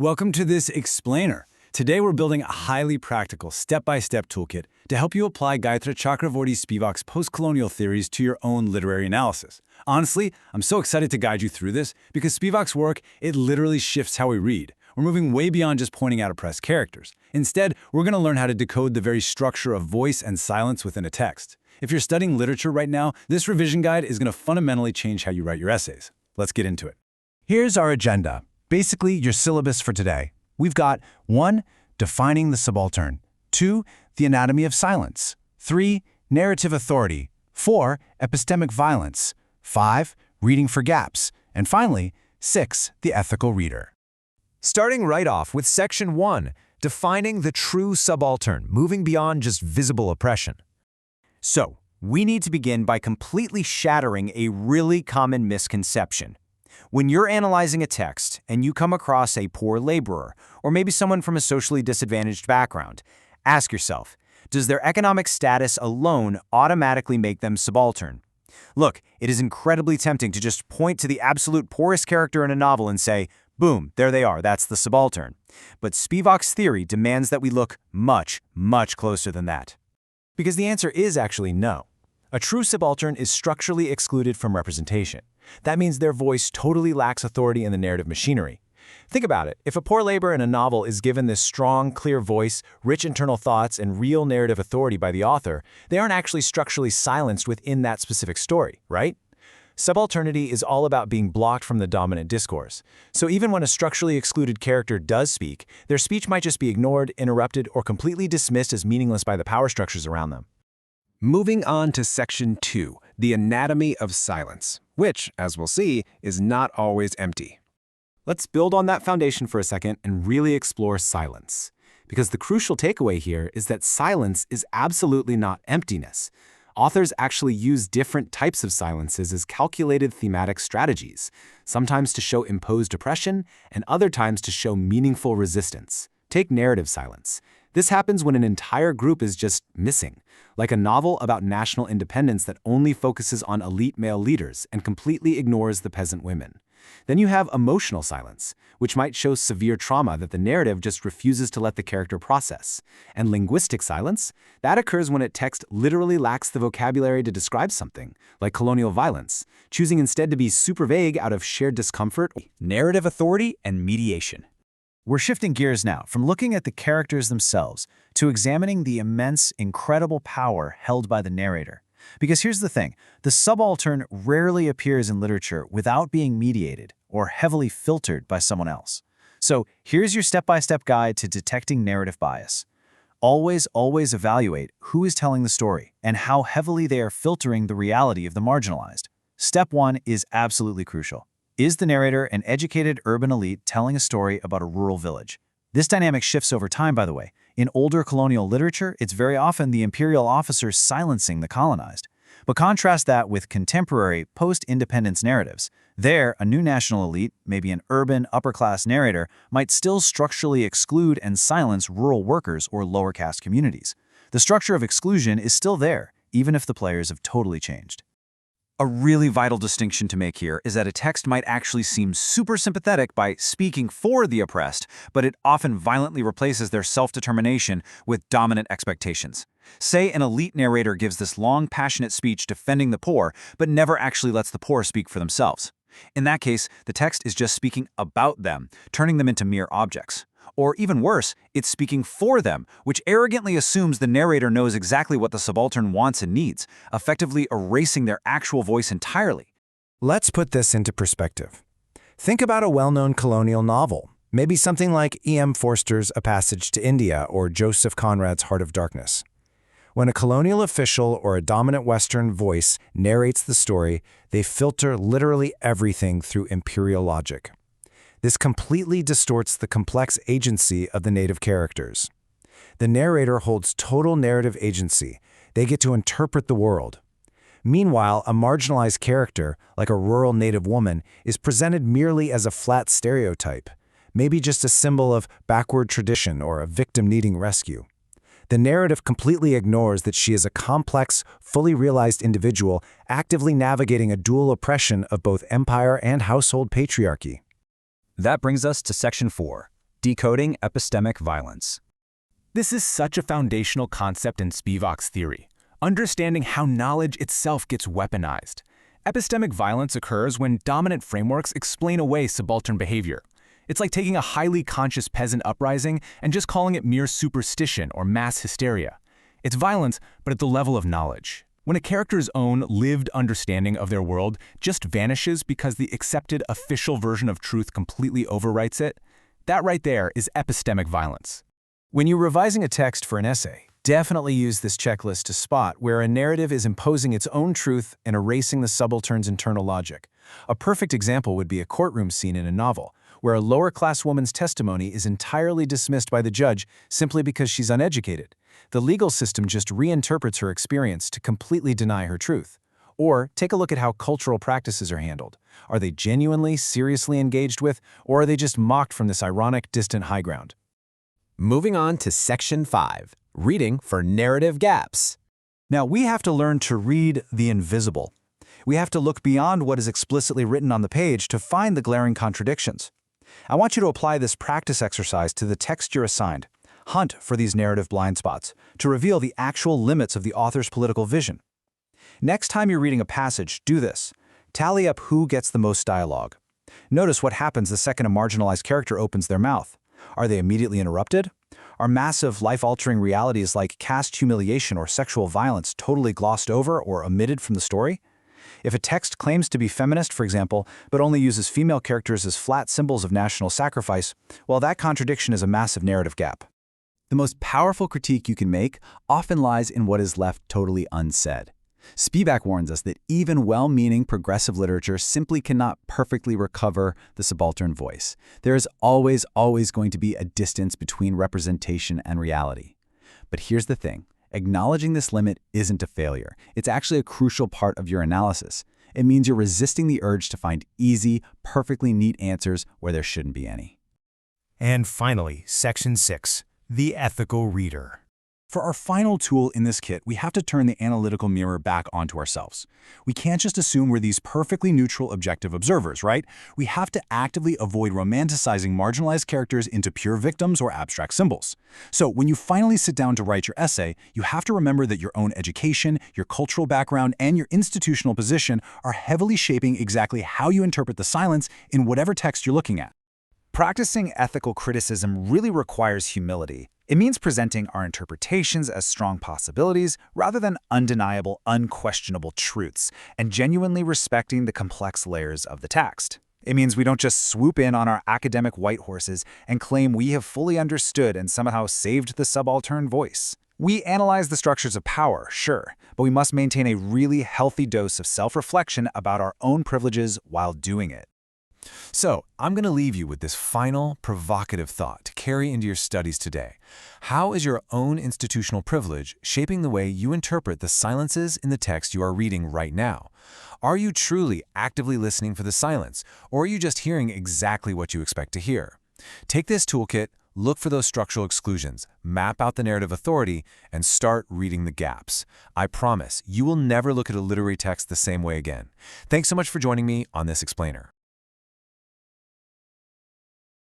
Welcome to this explainer. Today we're building a highly practical, step-by-step toolkit to help you apply Gayatri Chakravorty Spivak's postcolonial theories to your own literary analysis. Honestly, I'm so excited to guide you through this because Spivak's work, it literally shifts how we read. We're moving way beyond just pointing out oppressed characters. Instead, we're going to learn how to decode the very structure of voice and silence within a text. If you're studying literature right now, this revision guide is going to fundamentally change how you write your essays. Let's get into it. Here's our agenda. Basically, your syllabus for today. We've got 1. Defining the subaltern. 2. The anatomy of silence. 3. Narrative authority. 4. Epistemic violence. 5. Reading for gaps. And finally, 6. The ethical reader. Starting right off with Section 1, defining the true subaltern, moving beyond just visible oppression. So, we need to begin by completely shattering a really common misconception. When you're analyzing a text and you come across a poor laborer, or maybe someone from a socially disadvantaged background, ask yourself, does their economic status alone automatically make them subaltern? Look, it is incredibly tempting to just point to the absolute poorest character in a novel and say, boom, there they are, that's the subaltern. But Spivak's theory demands that we look much, much closer than that. Because the answer is actually no. A true subaltern is structurally excluded from representation. That means their voice totally lacks authority in the narrative machinery. Think about it. If a poor laborer in a novel is given this strong, clear voice, rich internal thoughts, and real narrative authority by the author, they aren't actually structurally silenced within that specific story, right? Subalternity is all about being blocked from the dominant discourse. So even when a structurally excluded character does speak, their speech might just be ignored, interrupted, or completely dismissed as meaningless by the power structures around them. Moving on to Section 2, the anatomy of silence, which, as we'll see, is not always empty. Let's build on that foundation for a second and really explore silence. Because the crucial takeaway here is that silence is absolutely not emptiness. Authors actually use different types of silences as calculated thematic strategies, sometimes to show imposed oppression and other times to show meaningful resistance. Take narrative silence. This happens when an entire group is just missing, like a novel about national independence that only focuses on elite male leaders and completely ignores the peasant women. Then you have emotional silence, which might show severe trauma that the narrative just refuses to let the character process. And linguistic silence, that occurs when a text literally lacks the vocabulary to describe something, like colonial violence, choosing instead to be super vague out of shared discomfort. Narrative authority and mediation. We're shifting gears now from looking at the characters themselves to examining the immense, incredible power held by the narrator. Because here's the thing, the subaltern rarely appears in literature without being mediated or heavily filtered by someone else. So here's your step-by-step guide to detecting narrative bias. Always evaluate who is telling the story and how heavily they are filtering the reality of the marginalized. Step 1 is absolutely crucial. Is the narrator an educated urban elite telling a story about a rural village? This dynamic shifts over time, by the way. In older colonial literature, it's very often the imperial officers silencing the colonized. But contrast that with contemporary, post-independence narratives. There, a new national elite, maybe an urban, upper-class narrator, might still structurally exclude and silence rural workers or lower caste communities. The structure of exclusion is still there, even if the players have totally changed. A really vital distinction to make here is that a text might actually seem super sympathetic by speaking for the oppressed, but it often violently replaces their self-determination with dominant expectations. Say an elite narrator gives this long, passionate speech defending the poor, but never actually lets the poor speak for themselves. In that case, the text is just speaking about them, turning them into mere objects. Or even worse, it's speaking for them, which arrogantly assumes the narrator knows exactly what the subaltern wants and needs, effectively erasing their actual voice entirely. Let's put this into perspective. Think about a well-known colonial novel, maybe something like E.M. Forster's A Passage to India or Joseph Conrad's Heart of Darkness. When a colonial official or a dominant Western voice narrates the story, they filter literally everything through imperial logic. This completely distorts the complex agency of the native characters. The narrator holds total narrative agency. They get to interpret the world. Meanwhile, a marginalized character, like a rural native woman, is presented merely as a flat stereotype, maybe just a symbol of backward tradition or a victim needing rescue. The narrative completely ignores that she is a complex, fully realized individual actively navigating a dual oppression of both empire and household patriarchy. That brings us to Section 4, Decoding epistemic violence. This is such a foundational concept in Spivak's theory, understanding how knowledge itself gets weaponized. Epistemic violence occurs when dominant frameworks explain away subaltern behavior. It's like taking a highly conscious peasant uprising and just calling it mere superstition or mass hysteria. It's violence, but at the level of knowledge. When a character's own lived understanding of their world just vanishes because the accepted official version of truth completely overwrites it, that right there is epistemic violence. When you're revising a text for an essay, definitely use this checklist to spot where a narrative is imposing its own truth and erasing the subaltern's internal logic. A perfect example would be a courtroom scene in a novel, where a lower-class woman's testimony is entirely dismissed by the judge simply because she's uneducated. The legal system just reinterprets her experience to completely deny her truth. Or take a look at how cultural practices are handled. Are they genuinely, seriously engaged with, or are they just mocked from this ironic, distant high ground? Moving on to Section 5, Reading for Narrative Gaps. Now, we have to learn to read the invisible. We have to look beyond what is explicitly written on the page to find the glaring contradictions. I want you to apply this practice exercise to the text you're assigned. Hunt for these narrative blind spots to reveal the actual limits of the author's political vision. Next time you're reading a passage, do this. Tally up who gets the most dialogue. Notice what happens the second a marginalized character opens their mouth. Are they immediately interrupted? Are massive, life-altering realities like caste humiliation or sexual violence totally glossed over or omitted from the story? If a text claims to be feminist, for example, but only uses female characters as flat symbols of national sacrifice, well, that contradiction is a massive narrative gap. The most powerful critique you can make often lies in what is left totally unsaid. Spivak warns us that even well-meaning progressive literature simply cannot perfectly recover the subaltern voice. There is always going to be a distance between representation and reality. But here's the thing. Acknowledging this limit isn't a failure. It's actually a crucial part of your analysis. It means you're resisting the urge to find easy, perfectly neat answers where there shouldn't be any. And finally, Section 6, the ethical reader. For our final tool in this kit, we have to turn the analytical mirror back onto ourselves. We can't just assume we're these perfectly neutral objective observers, right? We have to actively avoid romanticizing marginalized characters into pure victims or abstract symbols. So when you finally sit down to write your essay, you have to remember that your own education, your cultural background, and your institutional position are heavily shaping exactly how you interpret the silence in whatever text you're looking at. Practicing ethical criticism really requires humility. It means presenting our interpretations as strong possibilities rather than undeniable, unquestionable truths, and genuinely respecting the complex layers of the text. It means we don't just swoop in on our academic white horses and claim we have fully understood and somehow saved the subaltern voice. We analyze the structures of power, sure, but we must maintain a really healthy dose of self-reflection about our own privileges while doing it. So, I'm going to leave you with this final, provocative thought to carry into your studies today. How is your own institutional privilege shaping the way you interpret the silences in the text you are reading right now? Are you truly actively listening for the silence, or are you just hearing exactly what you expect to hear? Take this toolkit, look for those structural exclusions, map out the narrative authority, and start reading the gaps. I promise, you will never look at a literary text the same way again. Thanks so much for joining me on this explainer.